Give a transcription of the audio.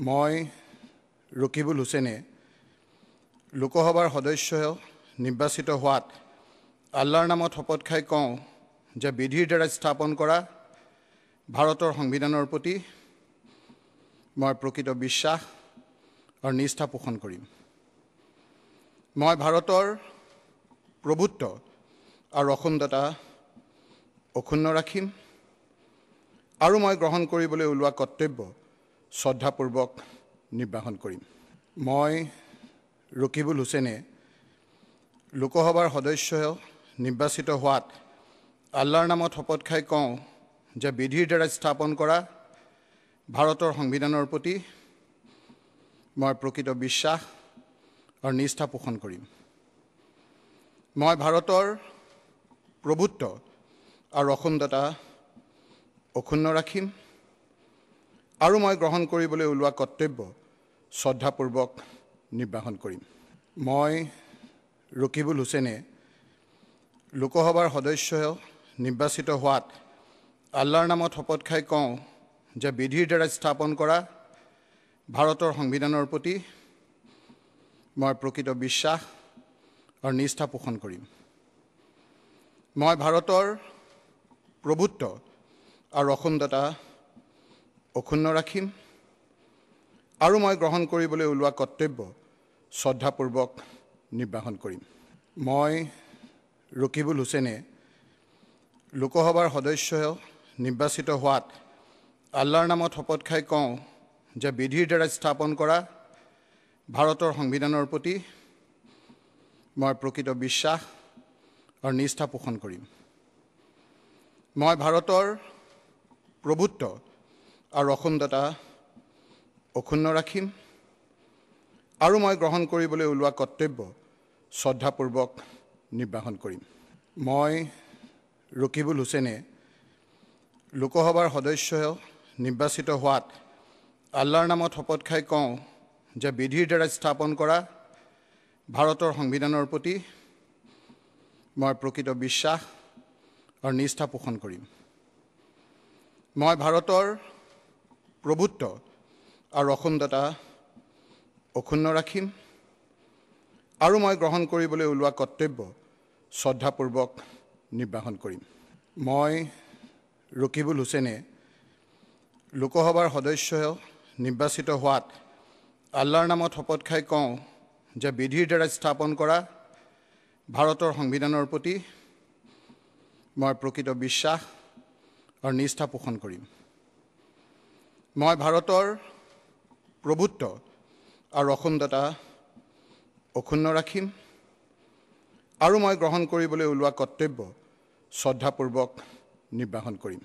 মই ৰকিবুল হুছেইনে লোকসভাৰ সদস্য নিৰ্বাচিত হোৱাত আল্লাহৰ নামত শপত খাই কওঁ যে বিধিৰ দ্বাৰা স্থাপন কৰা ভাৰতৰ সংবিধানৰ প্ৰতি মই প্ৰকৃত বিশ্বাস আৰু নিষ্ঠা পোষণ কৰিম। মই ভাৰতৰ প্ৰভুত্ব আৰু অখণ্ডতা অক্ষুণ্ণ ৰাখিম আৰু মই গ্ৰহণ কৰিবলৈ ওলোৱা কৰ্তব্য শ্ৰদ্ধাপূৰ্বক নিৰ্বাহন কৰিম। মই ৰকিবুল হুছেইনে লোকসভাৰ সদস্য নিৰ্বাচিত হোৱাত আল্লাহৰ নামত শপত খাই কওঁ যে বিধিৰ দ্বাৰা স্থাপন কৰা ভাৰতৰ সংবিধানৰ প্ৰতি মই প্ৰকৃত বিশ্বাস আৰু নিষ্ঠা পোষণ কৰিম। মই ভাৰতৰ প্ৰভুত্ব আৰু অখণ্ডতা অক্ষুণ্ণ ৰাখিম আৰু মই গ্ৰহণ কৰিবলৈ ওলোৱা কৰ্তব্য শ্ৰদ্ধাপূৰ্বক নিৰ্বাহন কৰিম। মই ৰকিবুল হুছেইনে লোকসভাৰ সদস্য নিৰ্বাচিত হোৱাত আল্লাহৰ নামত শপত খাই কওঁ যে বিধিৰ দ্বাৰা স্থাপন কৰা ভাৰতৰ সংবিধানৰ প্ৰতি মই প্ৰকৃত বিশ্বাস আৰু নিষ্ঠা পোষণ কৰিম। মই ভাৰতৰ প্ৰভুত্ব আৰু অখণ্ডতা অক্ষুণ্ণ ৰাখিম আৰু মই গ্ৰহণ কৰিবলৈ ওলোৱা কৰ্তব্য শ্ৰদ্ধাপূৰ্বক নিৰ্বাহন কৰিম। মই ৰকিবুল হুছেইনে লোকসভাৰ সদস্য নিৰ্বাচিত হোৱাত আল্লাহৰ নামত শপত খাই কওঁ যে বিধিৰ দ্বাৰা স্থাপন কৰা ভাৰতৰ সংবিধানৰ প্ৰতি মই প্ৰকৃত বিশ্বাস আৰু নিষ্ঠা পোষণ কৰিম। মই ভাৰতৰ প্ৰভুত্ব আৰু অখণ্ডতা অক্ষুণ্ণ ৰাখিম আৰু মই গ্ৰহণ কৰিবলৈ ওলোৱা কৰ্তব্য শ্ৰদ্ধাপূৰ্বক নিৰ্বাহন কৰিম। মই ৰকিবুল হুছেইনে লোকসভাৰ সদস্য নিৰ্বাচিত হোৱাত আল্লাহৰ নামত শপত খাই কওঁ যে বিধিৰ দ্বাৰা স্থাপন কৰা ভাৰতৰ সংবিধানৰ প্ৰতি মই প্ৰকৃত বিশ্বাস আৰু নিষ্ঠা পোষণ কৰিম। মই ভাৰতৰ প্ৰভুত্ব আৰু অখণ্ডতা অক্ষুণ্ণ ৰাখিম আৰু মই গ্ৰহণ কৰিবলৈ ওলোৱা কৰ্তব্য শ্ৰদ্ধাপূৰ্বক নিৰ্বাহন কৰিম। মই ৰকিবুল হুছেইনে লোকসভাৰ সদস্য নিৰ্বাচিত হোৱাত আল্লাহৰ নামত শপত খাই কওঁ যে বিধিৰ দ্বাৰা স্থাপন কৰা ভাৰতৰ সংবিধানৰ প্ৰতি মই প্ৰকৃত বিশ্বাস আৰু নিষ্ঠা পোষণ কৰিম। মই ভাৰতৰ প্ৰভুত্ব আৰু অখণ্ডতা অক্ষুণ্ণ ৰাখিম আৰু মই গ্ৰহণ কৰিবলৈ ওলোৱা কৰ্তব্য শ্ৰদ্ধাপূৰ্বক নিৰ্বাহন কৰিম।